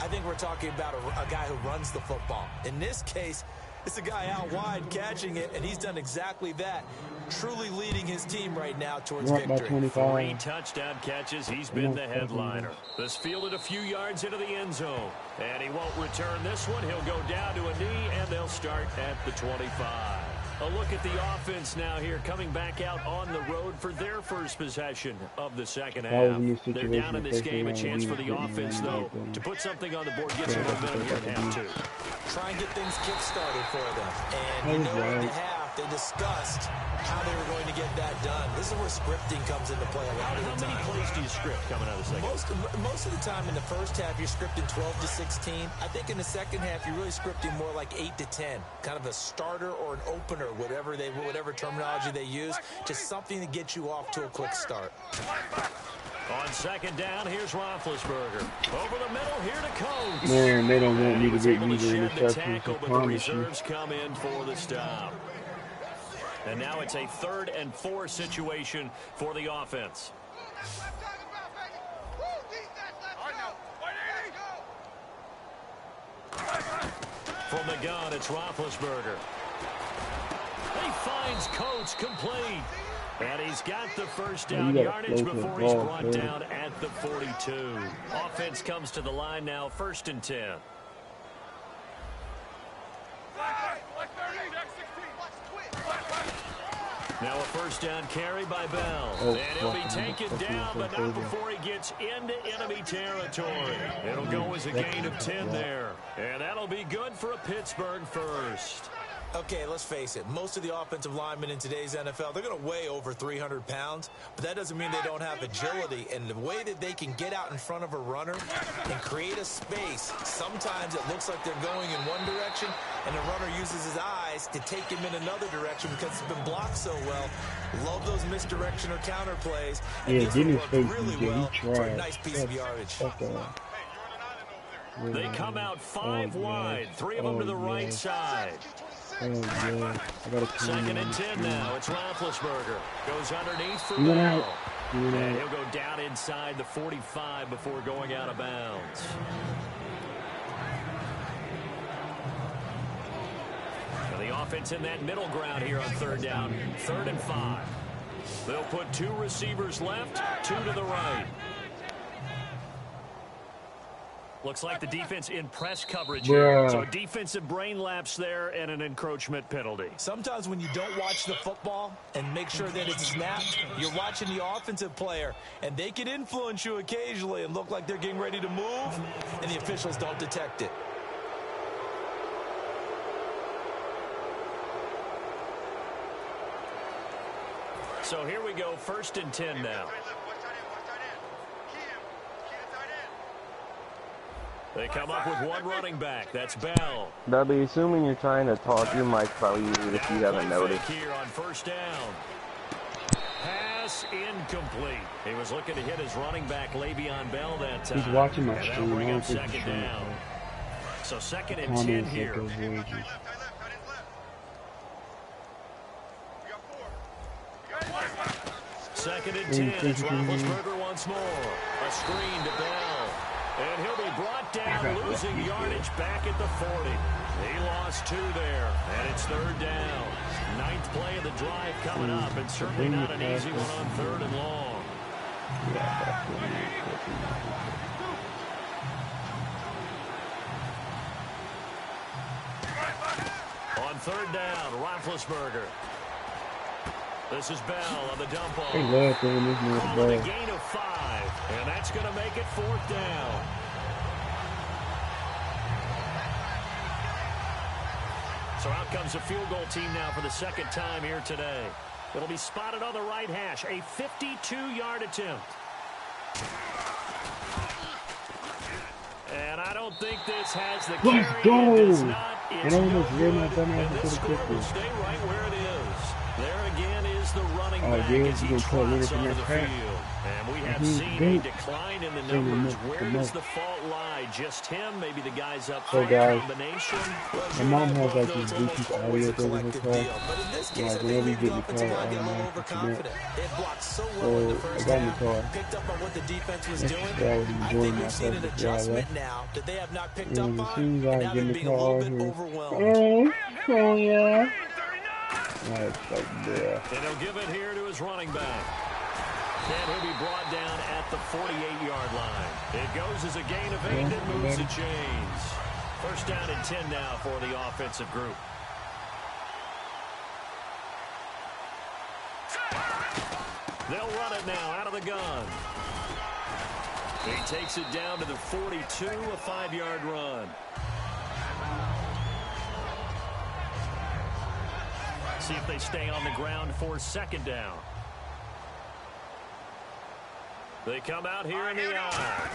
I think we're talking about a guy who runs the football. In this case, It's a guy out wide catching it, and he's done exactly that. Truly leading his team right now towards victory. 3 touchdown catches. He's been the headliner. This fielded a few yards into the end zone. And he won't return this one. He'll go down to a knee, and they'll start at the 25. A look at the offense now here, coming back out on the road for their first possession of the second half. They're down in this game. A chance for the offense, though, to put something on the board, get some momentum here in half 2. Try and get things kick-started for them. And you know in the half, they discussed how they were going to get that done. This is where scripting comes into play a lot of the time. How many plays do you script coming out of the second? Most of the time in the first half, you're scripting 12 to 16. I think in the second half, you're really scripting more like 8 to 10. Kind of a starter or an opener, whatever terminology they use. Just something to get you off to a quick start. On second down, here's Roethlisberger. Over the middle, here to Coates. Man, they don't want me to get able to either shed the interceptions. tackle, I but the promise you. reserves come in for the stop. And now it's a 3rd and 4 situation for the offense. From the gun, it's Roethlisberger. He finds Coates complete. And he's got the first down yardage before he's brought down at the 42. Offense comes to the line now, 1st and 10. Now a first down carry by Bell. And he'll be taken down, but not before he gets into enemy territory. It'll go as a gain of 10 there. And that'll be good for a Pittsburgh first. Okay, let's face it. Most of the offensive linemen in today's NFL, they're going to weigh over 300 pounds, but that doesn't mean they don't have agility. And the way that they can get out in front of a runner and create a space, sometimes it looks like they're going in one direction, and the runner uses his eyes to take him in another direction because it's been blocked so well. Love those misdirection or counter plays. And Yeah, this get his worked face, really DJ. well He for a tried. nice piece of yardage. They come out 5 wide, 3 of them to the right side. Oh, yeah. I got a 2nd and 10 now. It's Roethlisberger. Goes underneath for He went Bell. out. He went And out. he'll go down inside the 45 before going out of bounds. Now the offense in that middle ground here on 3rd down. 3rd and 5. They'll put 2 receivers left, 2 to the right. Looks like the defense in press coverage here. So a defensive brain lapse there and an encroachment penalty. Sometimes when you don't watch the football and make sure that it's snapped, you're watching the offensive player, and they can influence you occasionally and look like they're getting ready to move, and the officials don't detect it. So here we go, 1st and 10 now. They come up with 1 running back. That's Bell. Dudley, assuming you're trying to talk, your mic's probably muted if you haven't noticed. Here on 1st down. Pass incomplete. He was looking to hit his running back, Le'Veon Bell, that time. He's watching my And stream. that'll bring I him don't think 2nd he's down. So 2nd and 10 comments here. like those Voyagers. Second and 10. It's Roethlisberger once more. A screen to Bell. And he'll be brought down, losing yardage back at the 40. He lost 2 there, and it's 3rd down. 9th play of the drive coming up, and certainly not an easy one on 3rd and long. On 3rd down, Roethlisberger. This is Bell on the dump off. They love throwing this man the Calling ball. a gain of 5, and that's going to make it 4th down. So out comes a field goal team now for the 2nd time here today. It'll be spotted on the right hash, a 52-yard attempt. And I don't think this has the carry. Let's go! It does not. It's I almost no ran my good. dumb ass And into this the score kicker. will stay right where it is. There again is the running Oh, back yeah, as he he's gonna put trots Leonard from onto that the pack. field. And we have He's seen a great. decline in the Same with numbers. Nick, Where the does Nick. the fault lie? Just him? Maybe the guys up So, front? guys, Combination? my mom has like this Bluetooth audio thing in her car. Like whenever you get in the car, automatically connect. It blocked so So well in the I first got in the half. car. Picked up on what the defense was That's doing. just I was I enjoying think we've seen myself an before I adjustment left. now that they have not picked And up as on, soon as I and now get in they're the being a little car bit here, overwhelmed. Oh, yeah. That's like, yeah. And he'll give it here to his running back. And he'll be brought down at the 48-yard line. It goes as a gain of 8 and moves the chains. First down and 10 now for the offensive group. They'll run it now out of the gun. He takes it down to the 42, a 5-yard run. See if they stay on the ground for second down. They come out here in the eye.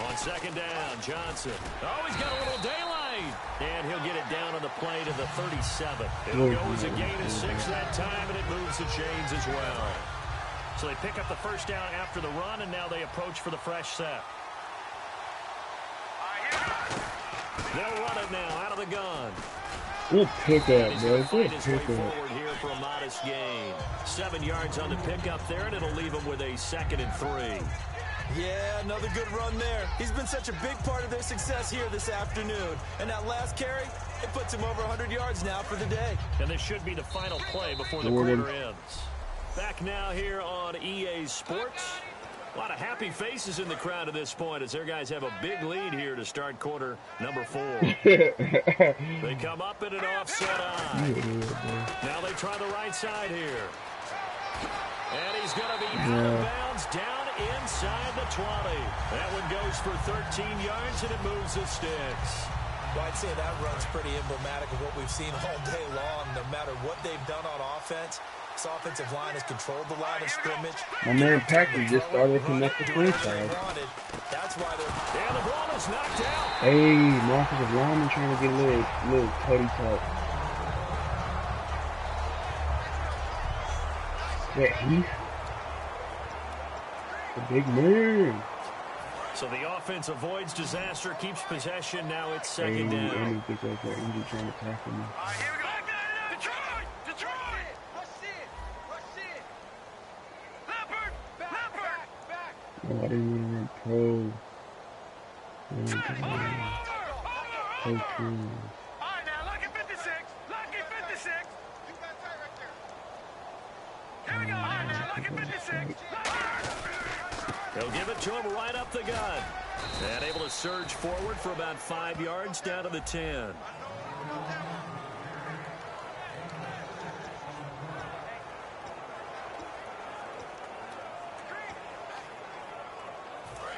On second down, Johnson. Oh, he's got a little daylight. And he'll get it down on the play to the 37. It goes a gain of 6 that time, and it moves the chains as well. So they pick up the first down after the run, and now they approach for the fresh set. They'll run it now out of the gun. Good pickup, bro. Good pickup. Forward here for a modest gain. 7 yards on the pickup there, and it'll leave them with a 2nd and 3. Yeah, another good run there. He's been such a big part of their success here this afternoon. And that last carry, it puts him over 100 yards now for the day. And this should be the final play before the quarter ends. Back now here on EA Sports. A lot of happy faces in the crowd at this point as their guys have a big lead here to start quarter number 4. They come up in an offset eye. Now they try the right side here. And he's going to be out of bounds down inside the 20. That one goes for 13 yards, and it moves the sticks. Well, I'd say that run's pretty emblematic of what we've seen all day long. No matter what they've done on offense, this offensive line has controlled the line of scrimmage. My man Patrick just started to connect the franchise. That's why they're... And the ball is knocked out. Hey, my offensive lineman trying to get a little tutty talk. Yeah, he's a big man. So the offense avoids disaster, keeps possession. Now it's second down. And he thinks like he's trying to tackle me. Here we go. Detroit! Rush it! Leopard! Back! Oh, I didn't want to run pro. Pro true. All right, now, lucky 56. You got that right there. Here we go. All right, now, lucky 56. They'll give it to him right up the gut. And able to surge forward for about 5 yards down to the 10.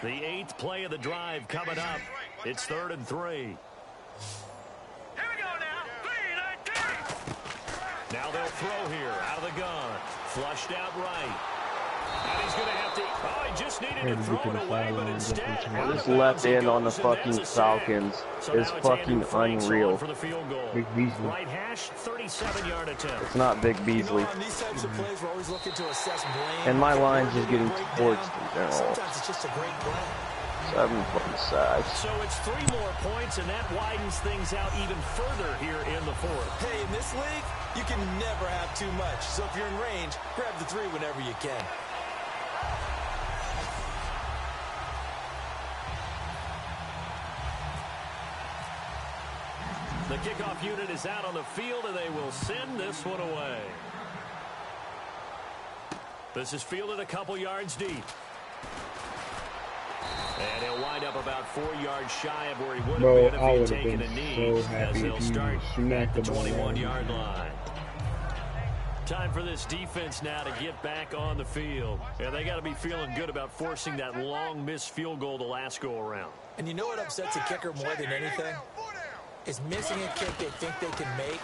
The 8th play of the drive coming up. It's 3rd and 3. Here we go now. 3-19. Now they'll throw here out of the gun. Flushed out right. And he's going to have to... Oh, he just needed to throw it away, but instead... This left end on the fucking Falcons is fucking unreal. For the field goal. Big Beasley. Right hash, 37-yard attempt. It's not Big Beasley. On these types of plays, we're always looking to assess blame. And my line's just getting torched in general. Sometimes it's just a great play. 7 fucking sacks. So it's 3 more points, and that widens things out even further here in the 4th. Hey, in this league, you can never have too much. So if you're in range, grab the 3 whenever you can. The kickoff unit is out on the field, and they will send this one away. This is fielded a couple yards deep. And he'll wind up about 4 yards shy of where he would have been if he had taken a knee. As they'll start at the 21-yard line. Time for this defense now to get back on the field. And they got to be feeling good about forcing that long missed field goal the last go around. And you know what upsets a kicker more than anything? Is missing a kick they think they can make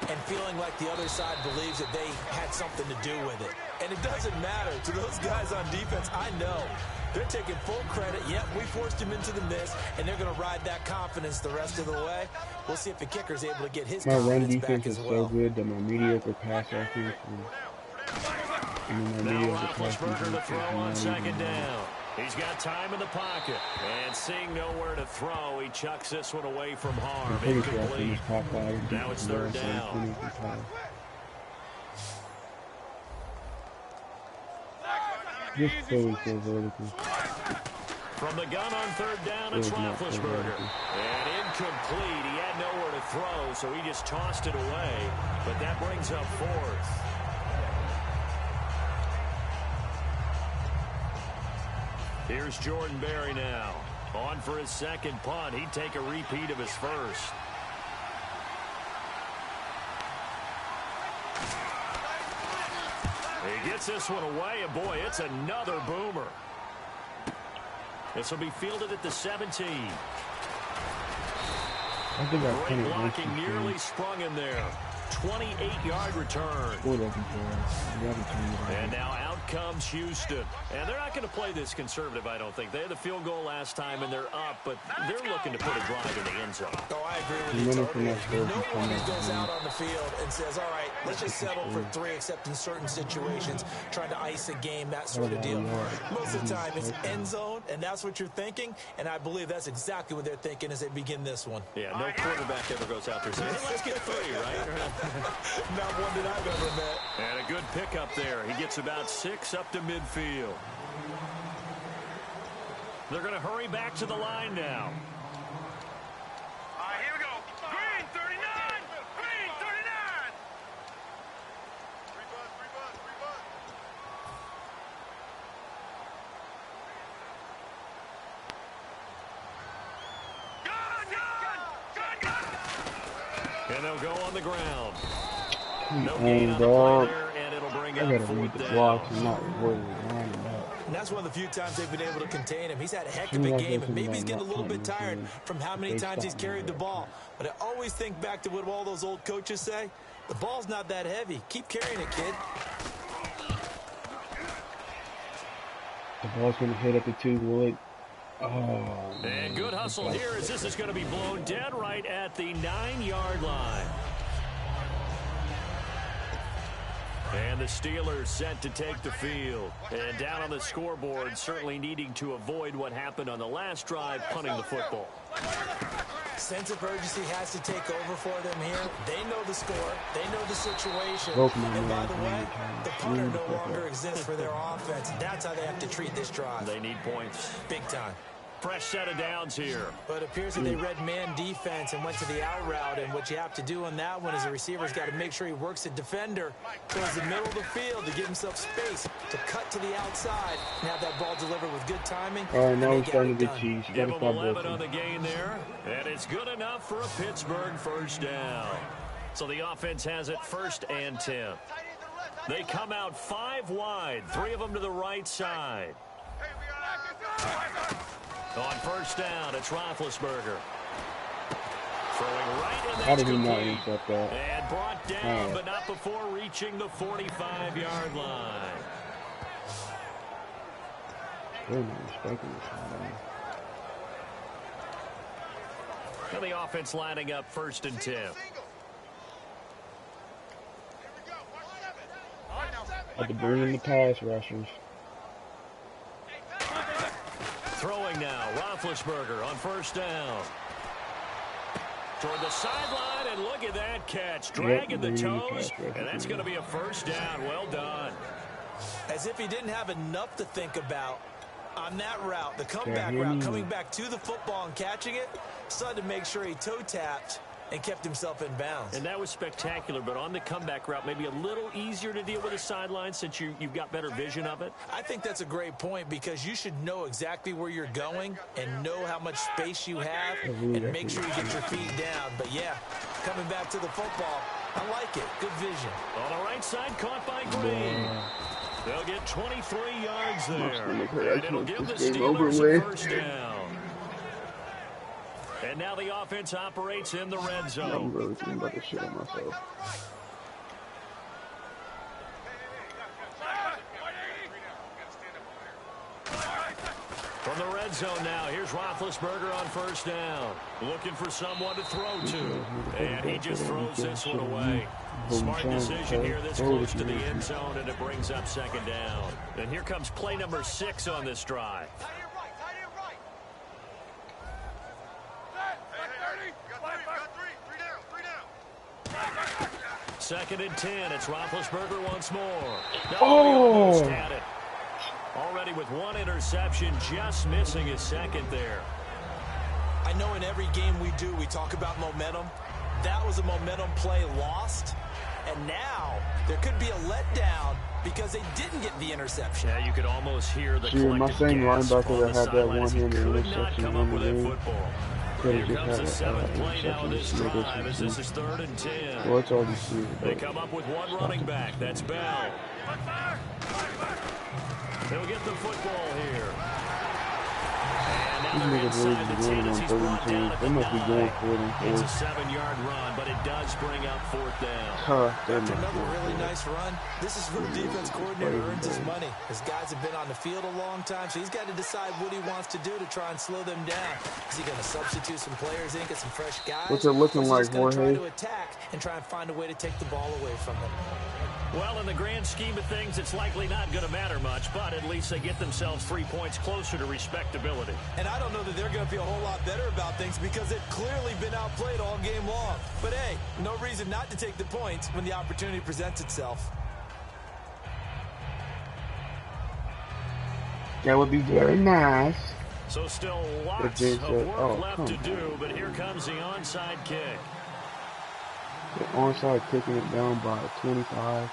and feeling like the other side believes that they had something to do with it. And it doesn't matter. To those guys on defense, I know. They're taking full credit. Yep, we forced him into the miss, and they're going to ride that confidence the rest of the way. We'll see if the kicker's able to get his confidence back as well. My run defense is so good that my mediocre pass accuracy. Now Roethlisberger to throw on second down. He's got time in the pocket. And seeing nowhere to throw, he chucks this one away from harm. Incomplete. Now it's 3rd down. Just so vertical. From the gun on third down, it's Roethlisberger. And incomplete. He had nowhere to throw, so he just tossed it away. But that brings up fourth. Here's Jordan Berry now. On for his second punt. He'd take a repeat of his first. He gets this one away, and boy, it's another boomer. This will be fielded at the 17. Great blocking, nearly sprung in there. 28-yard return. And now out comes Houston. And they're not going to play this conservative, I don't think. They had the field goal last time, and they're up, but they're looking to put a drive in the end zone. Oh, I agree with you totally. No one goes out on the field and says, all right, let's just settle for 3, except in certain situations, trying to ice a game, that sort of deal. Most of the time, it's end zone, and that's what you're thinking, and I believe that's exactly what they're thinking as they begin this one. Yeah, no quarterback ever goes out there saying, hey, let's get 3, right? Not one that I've ever met. And a good pickup there. He gets about 6 up to midfield. They're going to hurry back to the line now. Here we go. Green 39. Green 39. And they'll go on the ground. No gain on the play there, and it'll bring I gotta read the blocks and not worry about it. And that's one of the few times they've been able to contain him. He's had a heck of a game, and maybe he's getting a little bit tired from how many times he's carried the ball. But I always think back to what all those old coaches say. The ball's not that heavy. Keep carrying it, kid. The ball's going to hit up the 2 wood. Oh, and good hustle here as this is going to be blown dead right at the 9-yard line. And the Steelers set to take the field. And down on the scoreboard, certainly needing to avoid what happened on the last drive, punting the football. Sense of urgency has to take over for them here. They know the score. They know the situation. And by the way, the punter no longer exists for their offense. That's how they have to treat this drive. They need points. Big time. Fresh set of downs here. But it appears that they read man defense and went to the out route. And what you have to do on that one is the receiver's got to make sure he works the defender towards the middle of the field to give himself space to cut to the outside and have that ball delivered with good timing. All right, now we're starting to get cheese. Give him 11 on the gain there. And it's good enough for a Pittsburgh first down. So the offense has it 1st and 10. They come out 5 wide, 3 of them to the right side. On first down, it's Roethlisberger. Throwing right in the How did he not intercept that? And brought down, but not before reaching the 45-yard line. They're not respecting this one. Now the offense lining up 1st and 10. Had to bring in the pass rushers. Throwing now, Roethlisberger on first down. Toward the sideline, and look at that catch. Dragging the toes, and that's going to be a first down. Well done. As if he didn't have enough to think about on that route, the comeback route, coming back to the football and catching it, decided to make sure he toe-tapped and kept himself in bounds. And that was spectacular, but on the comeback route, maybe a little easier to deal with the sideline since you've got better vision of it? I think that's a great point because you should know exactly where you're going and know how much space you have and make sure you get your feet down. But, yeah, coming back to the football, I like it. Good vision. On the right side, caught by Green. They'll get 23 yards there. And it'll give the Steelers a first down. And now the offense operates in the red zone. I'm really thinking about this shit on myself. From the red zone now, here's Roethlisberger on first down. Looking for someone to throw to. And he just throws this one away. Smart decision here this close to the end zone, and it brings up 2nd down. And here comes play number 6 on this drive. 2nd and 10. It's Roethlisberger once more. Oh! Already with one interception, just missing his second there. I know in every game we do, we talk about momentum. That was a momentum play lost. And now there could be a letdown because they didn't get the interception. Yeah, you could almost hear the my same linebacker that had that one-handed interception come up with that game. football. Here comes the seventh play now of this drive as this is 3rd and 10. Well, it's all you see. They come up with one running back. That's Bell. They'll get the football here. These niggas really be running on 3rd and 10. They must be going for it. It's a 7-yard run, but it does bring up 4th down. After another really nice run, this is where the defense coordinator earns his money. His guys have been on the field a long time, so he's got to decide what he wants to do to try and slow them down. Is he going to substitute some players in, get some fresh guys? What's it looking like, Jorge? Try to attack and try and find a way to take the ball away from them. Well, in the grand scheme of things, it's likely not going to matter much, but at least they get themselves 3 points closer to respectability. And I don't know that they're going to feel a whole lot better about things because they've clearly been outplayed all game long. But hey, no reason not to take the points when the opportunity presents itself. That would be very nice. So still lots of work left to do, but here comes the onside kick. The onside kicking it down by 25.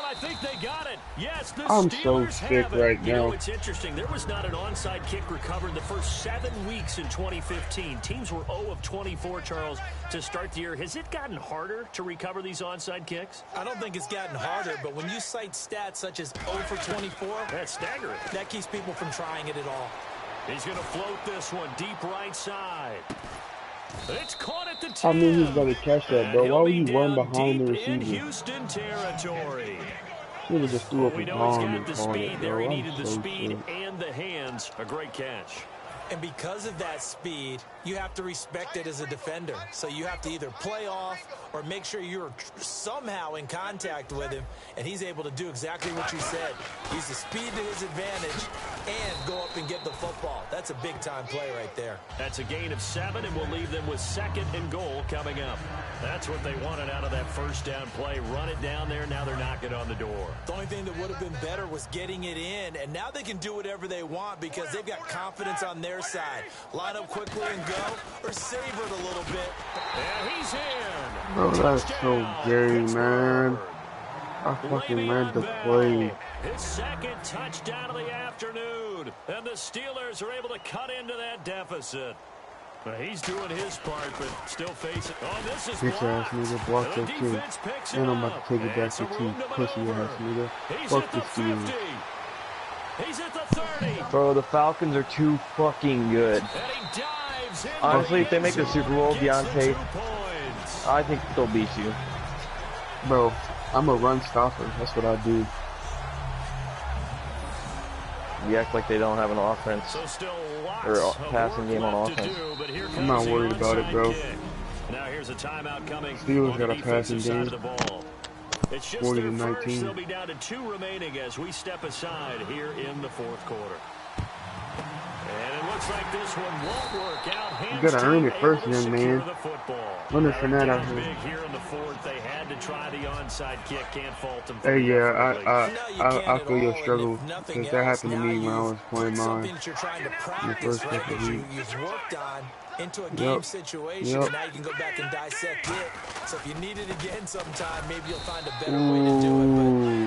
I think they got it. Yes, the I'm Steelers so sick have it. right now. You know, it's interesting. There was not an onside kick recovered the first 7 weeks in 2015. Teams were 0 of 24, Charles, to start the year. Has it gotten harder to recover these onside kicks? I don't think it's gotten harder, but when you cite stats such as 0 for 24, that's staggering. That keeps people from trying it at all. He's going to float this one deep right side. It's caught at the 10. I knew he was going to catch that, bro. Why would you run behind the receiver? In Houston territory. He would have just threw up We his know he's arm got and the caught speed it, there. bro. He I'm needed the so speed sick. and the hands. A great catch. And because of that speed, you have to respect it as a defender. So you have to either play off or make sure you're somehow in contact with him, and he's able to do exactly what you said. Use the speed to his advantage and go up and get the football. That's a big-time play right there. That's a gain of 7, and we'll leave them with 2nd and goal coming up. That's what they wanted out of that first down play. Run it down there. Now they're knocking on the door. The only thing that would have been better was getting it in, and now they can do whatever they want because they've got confidence on their side. Line up quickly and go, or savor it a little bit. And he's in. Bro, that's so gay, man. I fucking read the play. His 2nd touchdown of the afternoon. And the Steelers are able to cut into that deficit. He's doing his part, but still facing. Oh, this is Bitch ass nigga, block that kid. And I'm about to take it back to two pussy ass nigga. Fuck the Steelers. He's at the 30. Bro, the Falcons are too fucking good. And he dives in. Honestly, if they make the Super Bowl, Deontay, I think they'll beat you. Bro, I'm a run stopper. That's what I do. You act like they don't have an offense or passing game on offense. I'm not worried about it, bro. Now here's a timeout coming. Steelers got a passing game. It's just 40 to their first. 19. They'll be down to 2 remaining as we step aside here in the 4th quarter. And it looks like this one won't work out. You gotta earn it first, young man. Leonard Fournette out Big here. here in the 4th. They had to try the onside kick. Can't fault them. Hey, yeah, I feel your struggle because that happened to me when I was playing mine in the first couple of weeks. You've worked on into a game situation, and now you can go back and dissect it. So if you need it again sometime, maybe you'll find a better way to do it.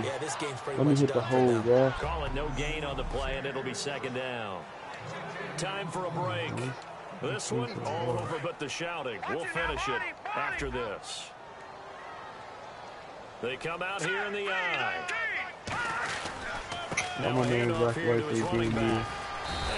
But yeah, this game's pretty much hit the done hole, for them. Call it no gain on the play, and it'll be 2nd down. Time for a break. This one all over but the shouting. We'll finish it after this. They come out here in the eye. Now a handoff here to his running back.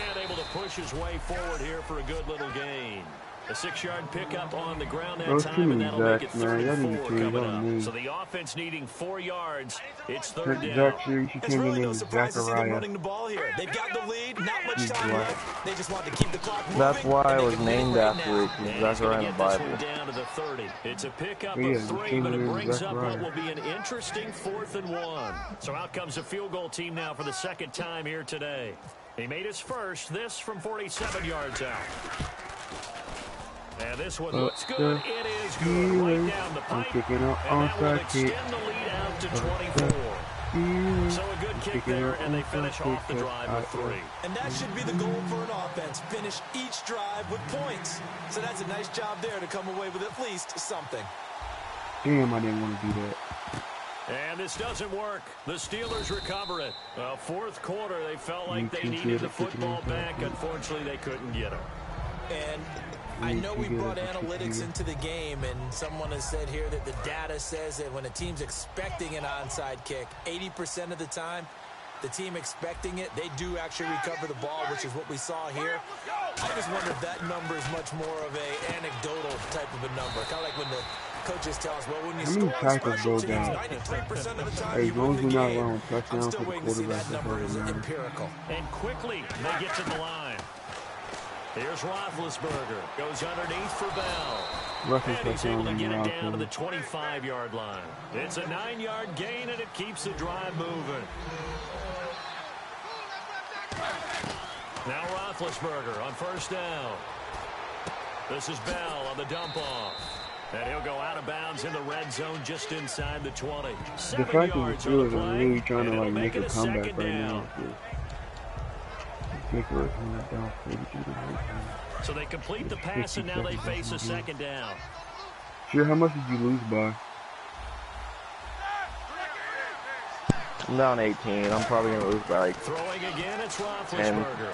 And able to push his way forward here for a good little gain. A 6-yard pickup on the ground that time, and that'll make it 34 coming up. So the offense needing 4 yards. It's 3rd down. It's really no surprise to see them running the ball here. They've got the lead, not much time left. They just want to keep the clock moving. That's why it was named after it, because Zechariah in the Bible. Down to the 30. It's a pickup of 3, but it brings up what will be an interesting 4th and 1. So out comes the field goal team now for the 2nd time here today. He made his first, this from 47 yards out. And this one looks good. It is good. Right down the pipe. Kicking out And that will onside kick. extend the lead out to 24. So a good kick there, and they finish off the drive with 3. And that should be the goal for an offense. Finish each drive with points. So that's a nice job there to come away with at least something. Damn, I didn't want to do that. And this doesn't work. The Steelers recover it. Fourth quarter, they felt like they needed the football back. Unfortunately, they couldn't get it. And I know we brought analytics into the game, and someone has said here that the data says that when a team's expecting an onside kick, 80% of the time, the team expecting it, they do actually recover the ball, which is what we saw here. I just wonder if that number is much more of a anecdotal type of a number. Kind of like when the coaches tell us, well, when you score on special teams, 93% of the time you win the game. I'm still waiting to see that number is empirical. And quickly, they get to the line. Here's Roethlisberger. Goes underneath for Bell. And he's able to get it down to the 25-yard line. It's a 9-yard gain, and it keeps the drive moving. Now Roethlisberger on first down. This is Bell on the dump-off. And he'll go out of bounds in the red zone just inside the 20. The fact that the Steelers are really trying to make a comeback right now. So they complete the pass, and now they face a second down. Sure, how much did you lose by? I'm down 18. I'm probably going to lose by like Throwing again, it's Roethlisberger.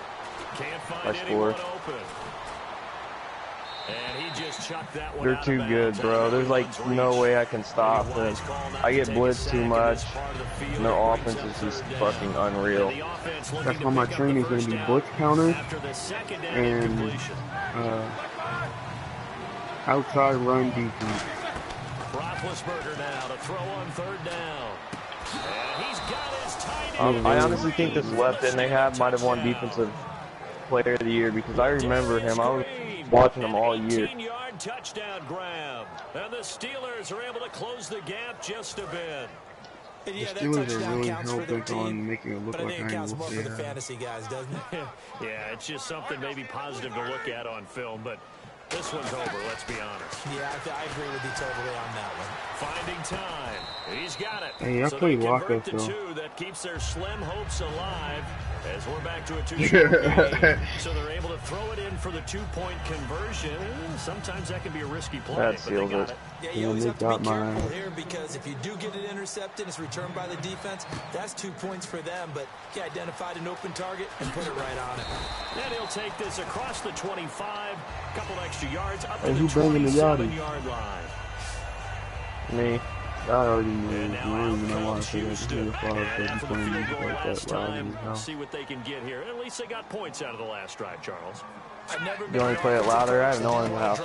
Can't find anyone open. And he just chucked that one. They're too good, bro. There's like no way I can stop them. I get blitzed too much. And their offense is just fucking unreal. That's why my training is going to be blitz counters and outside run defense. Roethlisberger now to throw on third down. And he's got his tight end. I honestly think this left end they have might have won Defensive Player of the Year because I remember him. I was watching him all year. 18-yard touchdown grab. And the Steelers are able to close the gap just a bit. The Steelers are really hell-bent on making it look like I counts more for the fantasy guys, doesn't it? Yeah, it's just something maybe positive to look at on film, but this one's over, let's be honest. Yeah, I agree with you totally on that one. Finding time. He's got it. Hey, I play lockup, though. That keeps their slim hopes alive as we're back to a two-score game. So they're able to throw it in for the two-point conversion. Sometimes that can be a risky play, but they got it. Yeah, you always have to be careful here because if you do get it intercepted, it's returned by the defense. That's 2 points for them, but he identified an open target and put it right on it. And he'll take this across the 25, couple extra yards up to the 27-yard line. Me. I already knew. And now out comes Houston. And after the field goal last time, see what they can get here. At least they got points out of the last drive, Charles. You want to play it louder? I have no one in the house.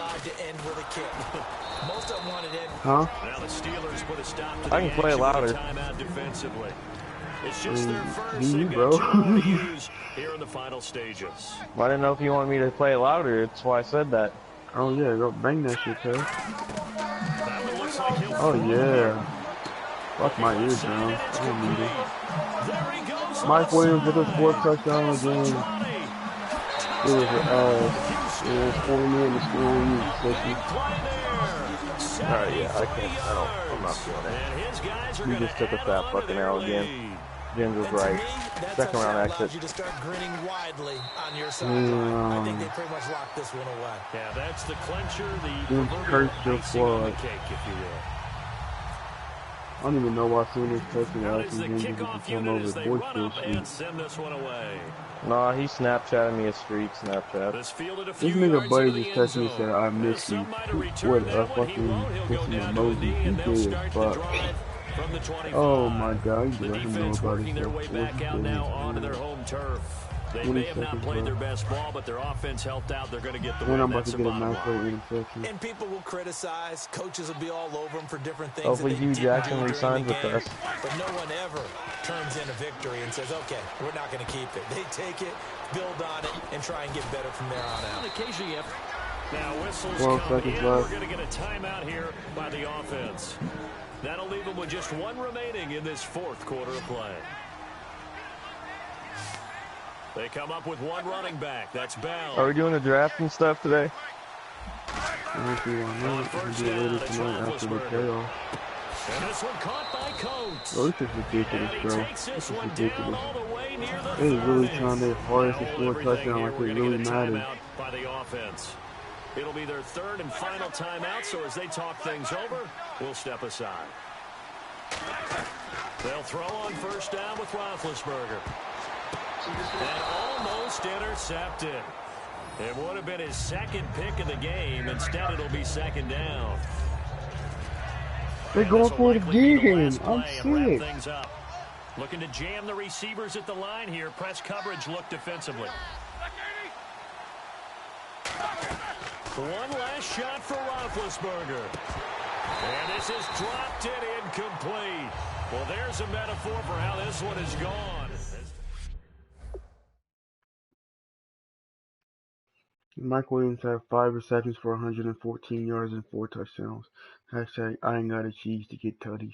Huh? Now the Steelers put a stop to the I can play it louder. Timeout defensively. It's just their first. You, They've bro. got 2 more to use here in the final stages. I didn't know if you wanted me to play it louder. That's why I said that. Oh, yeah, go bang that shit, cuz. That one looks like he'll Oh, yeah. Fuck my ears down. I don't need it. Mike Williams with a 4th touchdown again. It was 4 minutes to score. Alright, yeah, I'm not feeling it. We just took a fat fucking L again. James was right. Second round exit. You to start grinning widely on your side. I think they pretty much locked this one away. Yeah, that's the clincher, the icing on the cake, if you will. I don't even know why Sooners touching us and James kickoff to come over they voice run up streak. and send this one away. Nah, he Snapchatted me a streak Snapchat. This nigga buddy just texted me and said, I miss you. What a fucking kissing emoji. He did as fuck. Oh my god, you let him know about it. Their way back out now onto their home turf. They may have not played their best ball, but their offense helped out. They're going to get the win. I'm about That's to the get a bottom nice line. interception. And people will criticize. Coaches will be all over them for different things. Hopefully Hugh Jackson resigns with us. But no one ever turns in a victory and says, okay, we're not going to keep it. They take it, build on it, and try and get better from there on out. Occasionally, now whistles 12 come seconds in. left. We're going to get a timeout here by the offense. That'll leave them with just 1 remaining in this 4th quarter of play. They come up with 1 running back. That's Bell. Are we doing a draft and stuff today? I don't see why not. We can do it later tonight after the playoffs. And this one caught by Coates. Bro, this is ridiculous, bro. This is ridiculous. The They're really 30. trying their hardest to score a touchdown like it really matters. By the offense. It'll be their third and final timeout, so as they talk things over, we'll step aside. They'll throw on first down with Roethlisberger. And almost intercepted. It would have been his second pick of the game. Instead, it'll be second down. They're going for it again. I'm sick. Looking to jam the receivers at the line here. Press coverage look defensively. One last shot for Roethlisberger. And this is dropped it incomplete. Well, there's a metaphor for how this one is gone. Mike Williams had 5 receptions for 114 yards and 4 touchdowns. Hashtag I ain't got a cheese to get tutties.